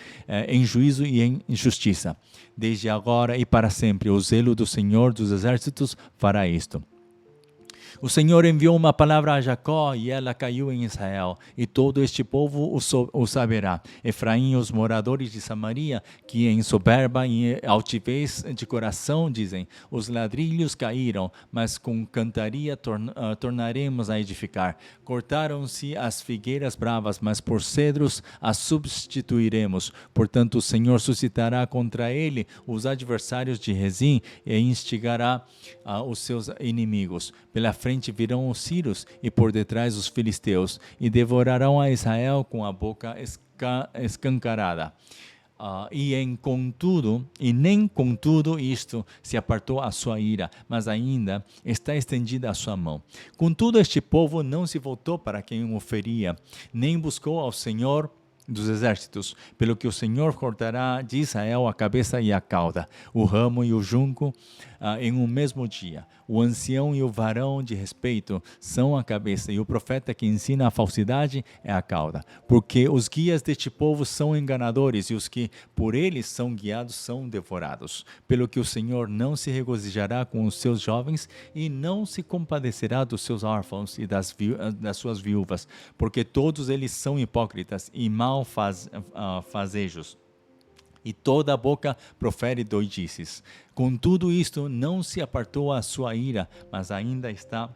em juízo e em justiça. Desde agora e para sempre, o zelo do Senhor dos exércitos fará isto. O Senhor enviou uma palavra a Jacó e ela caiu em Israel, e todo este povo o saberá. Efraim e os moradores de Samaria, que em soberba e altivez de coração dizem, os ladrilhos caíram, mas com cantaria tornaremos a edificar. Cortaram-se as figueiras bravas, mas por cedros as substituiremos. Portanto, o Senhor suscitará contra ele os adversários de Rezim e instigará os seus inimigos. Pela frente virão os sírios e por detrás os filisteus, e devorarão a Israel com a boca escancarada. Nem contudo isto se apartou a sua ira, mas ainda está estendida a sua mão. Contudo, este povo não se voltou para quem o feria, nem buscou ao Senhor dos exércitos, pelo que o Senhor cortará de Israel a cabeça e a cauda, o ramo e o junco em um mesmo dia. O ancião e o varão de respeito são a cabeça, e o profeta que ensina a falsidade é a cauda. Porque os guias deste povo são enganadores, e os que por eles são guiados são devorados. Pelo que o Senhor não se regozijará com os seus jovens, e não se compadecerá dos seus órfãos e das suas viúvas, porque todos eles são hipócritas e malfazejos, e toda a boca profere doidices. Com tudo isto, não se apartou a sua ira, mas ainda está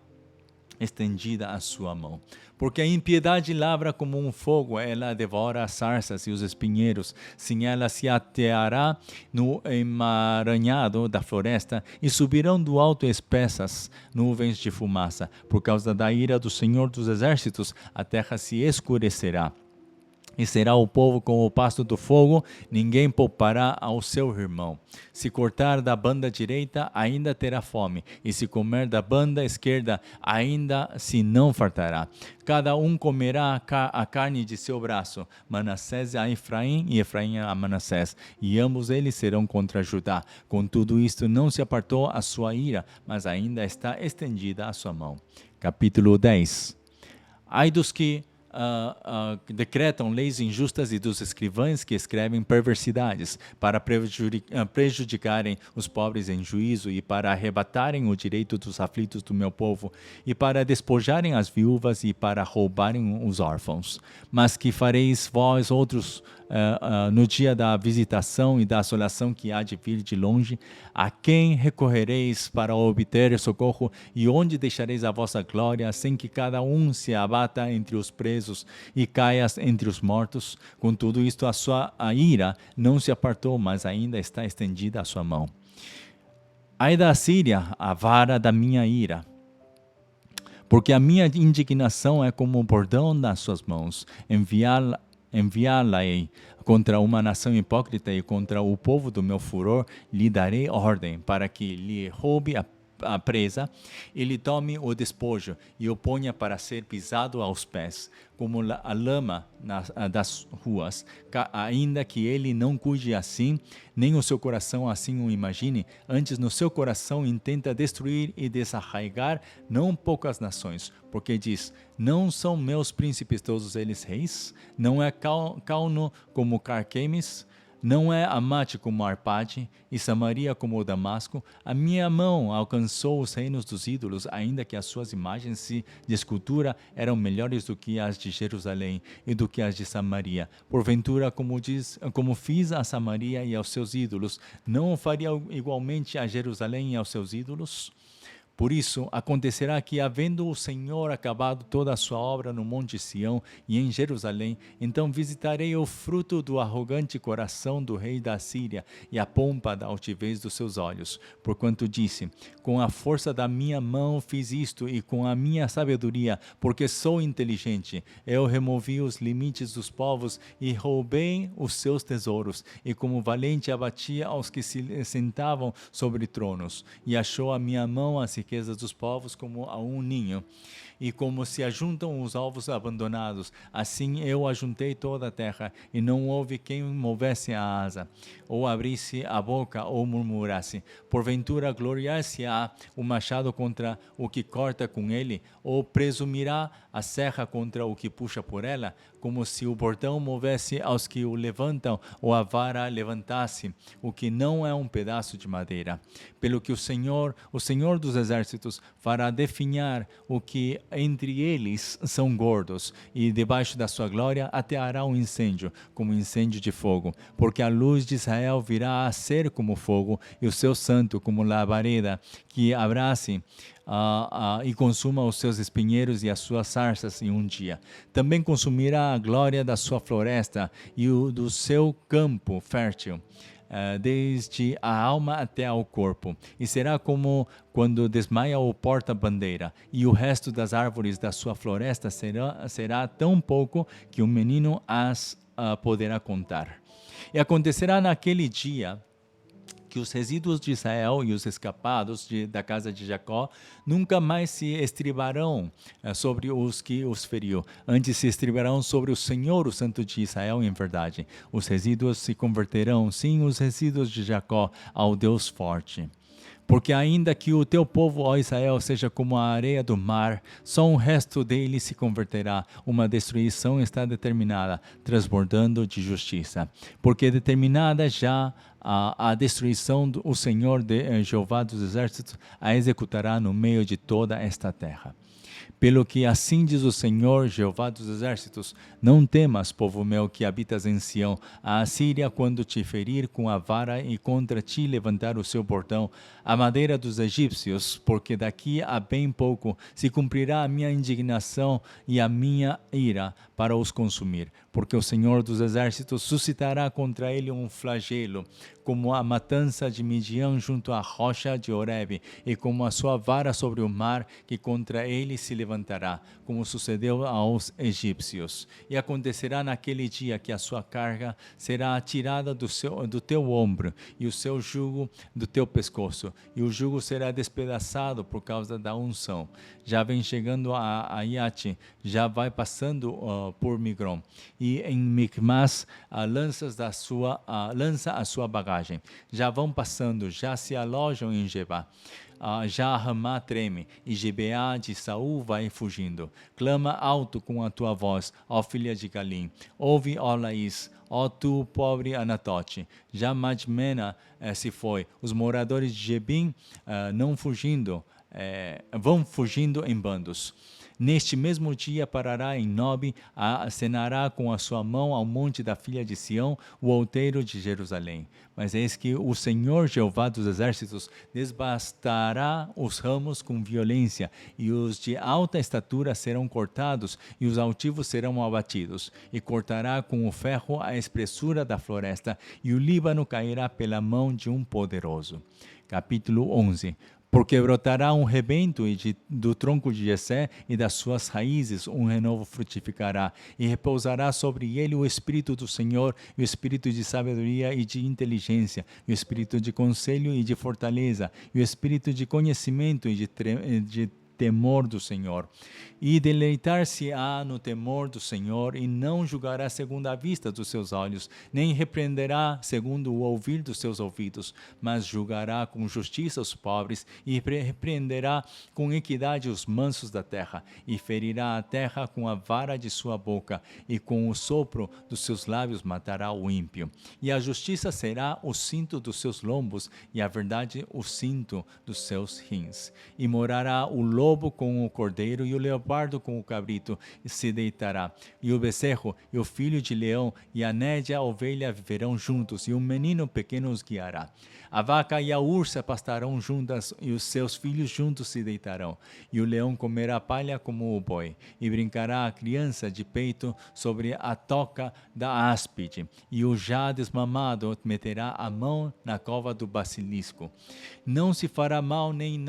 estendida a sua mão. Porque a impiedade lavra como um fogo, ela devora as sarças e os espinheiros. Sim, ela se ateará no emaranhado da floresta, e subirão do alto espessas nuvens de fumaça. Por causa da ira do Senhor dos exércitos, a terra se escurecerá. E será o povo como o pasto do fogo, ninguém poupará ao seu irmão. Se cortar da banda direita, ainda terá fome, e se comer da banda esquerda, ainda se não fartará. Cada um comerá a carne de seu braço, Manassés a Efraim e Efraim a Manassés, e ambos eles serão contra Judá. Contudo, isto não se apartou a sua ira, mas ainda está estendida a sua mão. Capítulo 10. Ai dos que decretam leis injustas e dos escrivães que escrevem perversidades para prejudicarem os pobres em juízo e para arrebatarem o direito dos aflitos do meu povo e para despojarem as viúvas e para roubarem os órfãos. Mas que fareis vós outros no dia da visitação e da assolação que há de vir de longe? A quem recorrereis para obter socorro, e onde deixareis a vossa glória, sem que cada um se abata entre os presos e caia entre os mortos? Com tudo isto, a ira não se apartou, mas ainda está estendida a sua mão. Ai da Síria, a vara da minha ira, porque a minha indignação é como um bordão nas suas mãos. Enviá-la-ei contra uma nação hipócrita, e contra o povo do meu furor lhe darei ordem, para que lhe roube a presa, e lhe tome o despojo, e o ponha para ser pisado aos pés, como a lama das ruas, ainda que ele não cuide assim, nem o seu coração assim o imagine. Antes no seu coração intenta destruir e desarraigar não poucas nações, porque diz, não são meus príncipes todos eles reis? Não é Cauno como Carquemes? Não é Amate como Arpade e Samaria como Damasco. A minha mão alcançou os reinos dos ídolos, ainda que as suas imagens de escultura eram melhores do que as de Jerusalém e do que as de Samaria. Porventura, como fiz a Samaria e aos seus ídolos, não o faria igualmente a Jerusalém e aos seus ídolos? Por isso, acontecerá que, havendo o Senhor acabado toda a sua obra no Monte Sião e em Jerusalém, então visitarei o fruto do arrogante coração do rei da Síria e a pompa da altivez dos seus olhos. Porquanto disse: com a força da minha mão fiz isto e com a minha sabedoria, porque sou inteligente. Eu removi os limites dos povos e roubei os seus tesouros, e como valente abatia aos que se sentavam sobre tronos, e achou a minha mão as riquezas dos povos como a um ninho, e como se ajuntam os alvos abandonados, assim eu ajuntei toda a terra, e não houve quem movesse a asa, ou abrisse a boca, ou murmurasse. Porventura gloriar-se-á o machado contra o que corta com ele, ou presumirá a serra contra o que puxa por ela, como se o bordão movesse aos que o levantam, ou a vara levantasse o que não é um pedaço de madeira. Pelo que o Senhor dos exércitos, fará definhar o que entre eles são gordos, e debaixo da sua glória ateará um incêndio, como incêndio de fogo, porque a luz de Israel virá a ser como fogo, e o seu santo como labareda, que abrace e consuma os seus espinheiros e as suas sarças em um dia. Também consumirá a glória da sua floresta e o do seu campo fértil, desde a alma até ao corpo, e será como quando desmaia o porta-bandeira, e o resto das árvores da sua floresta será tão pouco que um menino as poderá contar. E acontecerá naquele dia que os resíduos de Israel e os escapados da casa de Jacó nunca mais se estribarão sobre os que os feriu. Antes se estribarão sobre o Senhor, o Santo de Israel, em verdade. Os resíduos se converterão, sim, os resíduos de Jacó, ao Deus forte. Porque ainda que o teu povo, ó Israel, seja como a areia do mar, só um resto dele se converterá. Uma destruição está determinada, transbordando de justiça. Porque determinada já a destruição, o Senhor Jeová dos exércitos a executará no meio de toda esta terra. Pelo que assim diz o Senhor, Jeová dos exércitos: não temas, povo meu, que habitas em Sião. A Assíria, quando te ferir com a vara e contra ti levantar o seu bordão, a madeira dos egípcios, porque daqui a bem pouco se cumprirá a minha indignação e a minha ira para os consumir. Porque o Senhor dos exércitos suscitará contra ele um flagelo, como a matança de Midian junto à rocha de Horebe, e como a sua vara sobre o mar, que contra ele se levantará, como sucedeu aos egípcios. E acontecerá naquele dia que a sua carga será tirada do teu ombro, e o seu jugo do teu pescoço, e o jugo será despedaçado por causa da unção. Já vem chegando a Iate, já vai passando por Migron, e em Micmas lança a sua bagagem. Já vão passando, já se alojam em Geba. Já Ramá treme, e Gibeá de Saul vai fugindo. Clama alto com a tua voz, ó filha de Galim. Ouve, ó Laís, ó tu, pobre Anatote. Já Madmena se foi. Os moradores de Jebim vão fugindo em bandos. Neste mesmo dia parará em Nobe, acenará com a sua mão ao monte da filha de Sião, o outeiro de Jerusalém. Mas eis que o Senhor Jeová dos exércitos desbastará os ramos com violência, e os de alta estatura serão cortados, e os altivos serão abatidos, e cortará com o ferro a espessura da floresta, e o Líbano cairá pela mão de um poderoso. Capítulo 11. Porque brotará um rebento do tronco de Jessé, e das suas raízes um renovo frutificará, e repousará sobre ele o Espírito do Senhor, e o Espírito de sabedoria e de inteligência, e o Espírito de conselho e de fortaleza, e o Espírito de conhecimento e de temor do Senhor. E deleitar-se-á no temor do Senhor, e não julgará segundo a vista dos seus olhos, nem repreenderá segundo o ouvir dos seus ouvidos, mas julgará com justiça os pobres, e repreenderá com equidade os mansos da terra, e ferirá a terra com a vara de sua boca, e com o sopro dos seus lábios matará o ímpio. E a justiça será o cinto dos seus lombos, e a verdade o cinto dos seus rins. E morará o lobo com o cordeiro, e o leopardo com o cabrito, e se deitará. E o becerro, e o filho de leão, e a nédia a ovelha viverão juntos, e um menino pequeno os guiará. A vaca e a ursa pastarão juntas, e os seus filhos juntos se deitarão. E o leão comerá palha como o boi, e brincará a criança de peito sobre a toca da áspide. E o já desmamado meterá a mão na cova do basilisco. Não se fará mal nem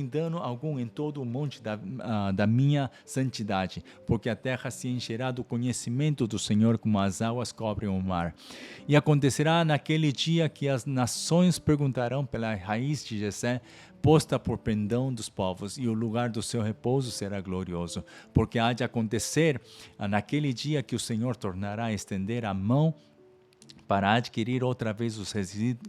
dano algum em todo o monte da minha santidade, porque a terra se encherá do conhecimento do Senhor como as águas cobrem o mar. E acontecerá naquele dia que as nações perguntarão pela raiz de Jessé, posta por pendão dos povos, e o lugar do seu repouso será glorioso, porque há de acontecer naquele dia que o Senhor tornará a estender a mão para adquirir outra vez os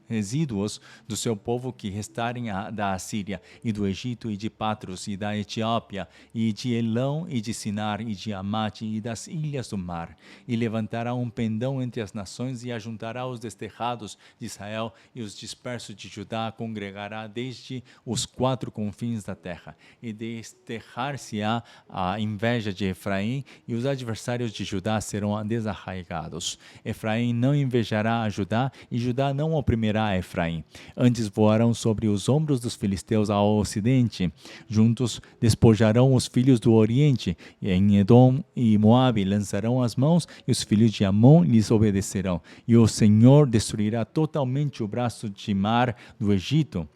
resíduos do seu povo que restarem da Assíria, e do Egito, e de Patros, e da Etiópia, e de Elão, e de Sinar, e de Amate, e das ilhas do mar. E levantará um pendão entre as nações, e ajuntará os desterrados de Israel, e os dispersos de Judá congregará desde os 4 confins da terra. E desterrar-se-á a inveja de Efraim, e os adversários de Judá serão desarraigados. Efraim não invejará a Judá, e Judá não oprimirá a Efraim. Antes voarão sobre os ombros dos filisteus ao ocidente. Juntos despojarão os filhos do oriente. E em Edom e Moabe lançarão as mãos, e os filhos de Amon lhes obedecerão. E o Senhor destruirá totalmente o braço de mar do Egito,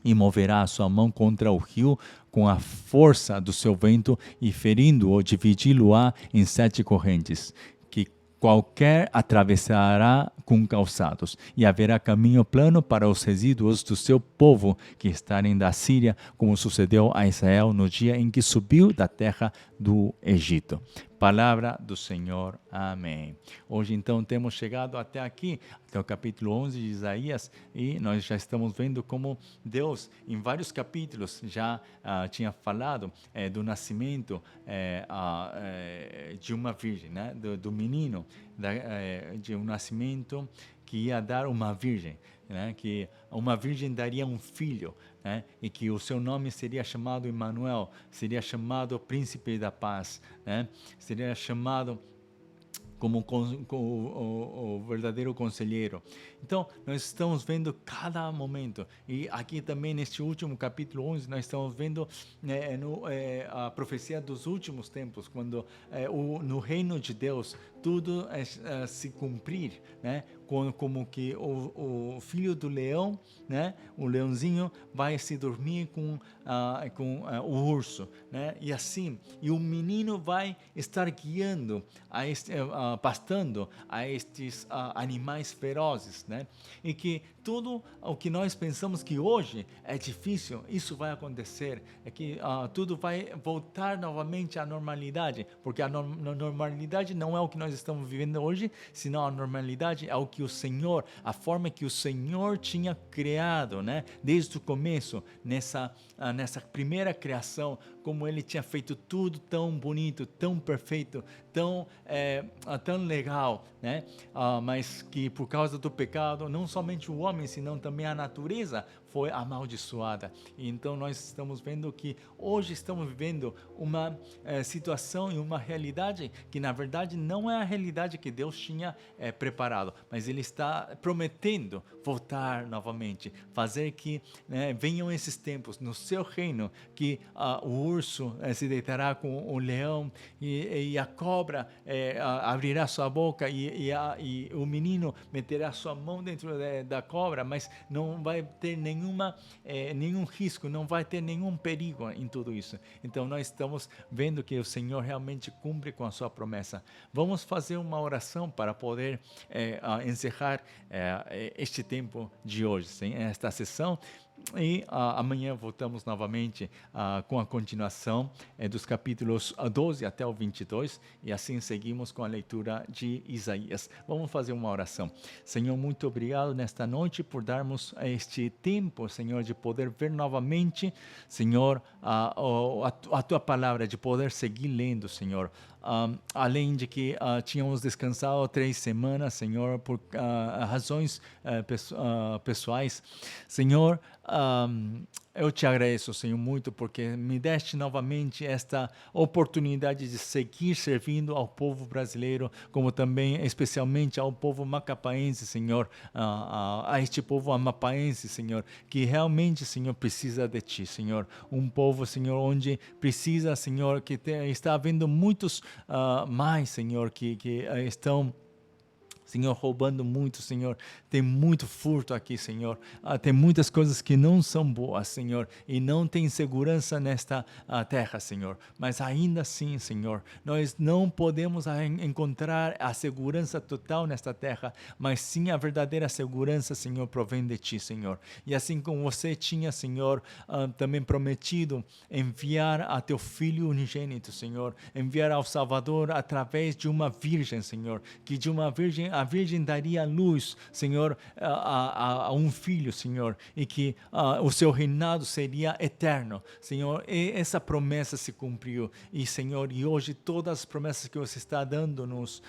e moverá a sua mão contra o rio com a força do seu vento, e ferindo-o, dividi-lo-á em 7 correntes, que qualquer atravessará com calçados, e haverá caminho plano para os resíduos do seu povo que estarem da Síria, como sucedeu a Israel no dia em que subiu da terra do Egito. Palavra do Senhor. Amém. Hoje, então, temos chegado até aqui, até o capítulo 11 de Isaías, e nós já estamos vendo como Deus, em vários capítulos, já tinha falado do nascimento de uma virgem, né? do menino, de um nascimento que ia dar uma virgem, né? Que uma virgem daria um filho, né? E que o seu nome seria chamado Emanuel, seria chamado Príncipe da Paz, né? Seria chamado como o verdadeiro conselheiro. Então, nós estamos vendo cada momento. E aqui também, neste último capítulo 11, nós estamos vendo a profecia dos últimos tempos, quando no reino de Deus tudo se cumprir, né? Como que o filho do leão, né? O leãozinho vai se dormir com o urso, né? E assim, e o menino vai estar guiando, pastando a estes animais ferozes, né? E que tudo o que nós pensamos que hoje é difícil, isso vai acontecer, é que tudo vai voltar novamente à normalidade, porque a normalidade não é o que nós estamos vivendo hoje, senão a normalidade é o que o Senhor, a forma que o Senhor tinha criado, né? Desde o começo, nessa primeira criação, como Ele tinha feito tudo tão bonito, tão perfeito, tão legal, né? Mas que por causa do pecado, não somente o homem, senão também a natureza foi amaldiçoada. E então nós estamos vendo que hoje estamos vivendo uma situação e uma realidade que na verdade não é a realidade que Deus tinha preparado, mas Ele está prometendo voltar novamente, fazer que venham esses tempos no seu reino, que o urso se deitará com o leão, e a cobra abrirá sua boca, e o menino meterá sua mão dentro da cobra, mas não vai ter nenhum risco, não vai ter nenhum perigo em tudo isso. Então nós estamos vendo que o Senhor realmente cumpre com a sua promessa. Vamos fazer uma oração para poder encerrar este tempo de hoje, sim? Esta sessão. Amanhã voltamos novamente com a continuação dos capítulos 12 até o 22, e assim seguimos com a leitura de Isaías. Vamos fazer uma oração. Senhor, muito obrigado nesta noite por darmos este tempo, Senhor, de poder ver novamente, Senhor, a Tua palavra, de poder seguir lendo, Senhor. Além de que tínhamos descansado 3 semanas, Senhor, por razões pessoais, Senhor, eu te agradeço, Senhor, muito, porque me deste novamente esta oportunidade de seguir servindo ao povo brasileiro, como também, especialmente, ao povo macapaense, Senhor, a este povo amapaense, Senhor, que realmente, Senhor, precisa de Ti, Senhor. Um povo, Senhor, onde precisa, Senhor, que está havendo muitos mais, Senhor, que estão, Senhor, roubando muito, Senhor. Tem muito furto aqui, Senhor. Tem muitas coisas que não são boas, Senhor. E não tem segurança nesta terra, Senhor. Mas ainda assim, Senhor, nós não podemos encontrar a segurança total nesta terra, mas sim a verdadeira segurança, Senhor, provém de Ti, Senhor. E assim como você tinha, Senhor, também prometido enviar a Teu Filho unigênito, Senhor. Enviar ao Salvador através de uma virgem, Senhor. Que de uma virgem, a virgem daria luz, Senhor, a um filho, Senhor, e que o seu reinado seria eterno, Senhor. E essa promessa se cumpriu, e Senhor, e hoje todas as promessas que você está dando-nos,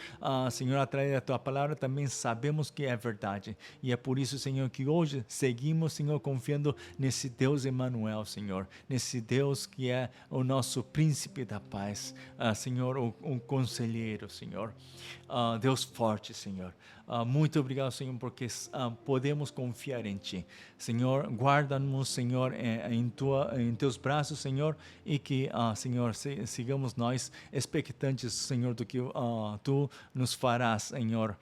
Senhor, através da Tua palavra, também sabemos que é verdade, e é por isso, Senhor, que hoje seguimos, Senhor, confiando nesse Deus Emanuel, Senhor, nesse Deus que é o nosso príncipe da paz, Senhor, o conselheiro, Senhor, Deus forte, Senhor. Muito obrigado, Senhor, porque podemos confiar em Ti. Senhor, guarda-nos, Senhor, em Teus braços, Senhor, e que, Senhor, sigamos nós expectantes, Senhor, do que Tu nos farás, Senhor,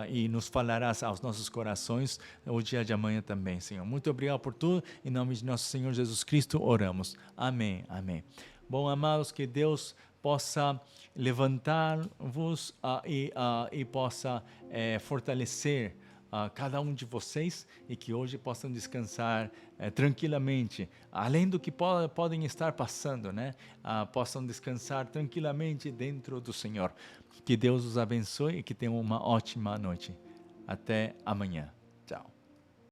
e nos falarás aos nossos corações o dia de amanhã também, Senhor. Muito obrigado por tudo. Em nome de nosso Senhor Jesus Cristo, oramos. Amém, amém. Bom, amados, que Deus possa levantar-vos e possa fortalecer cada um de vocês, e que hoje possam descansar tranquilamente, além do que podem estar passando, né? Possam descansar tranquilamente dentro do Senhor. Que Deus os abençoe e que tenham uma ótima noite. Até amanhã.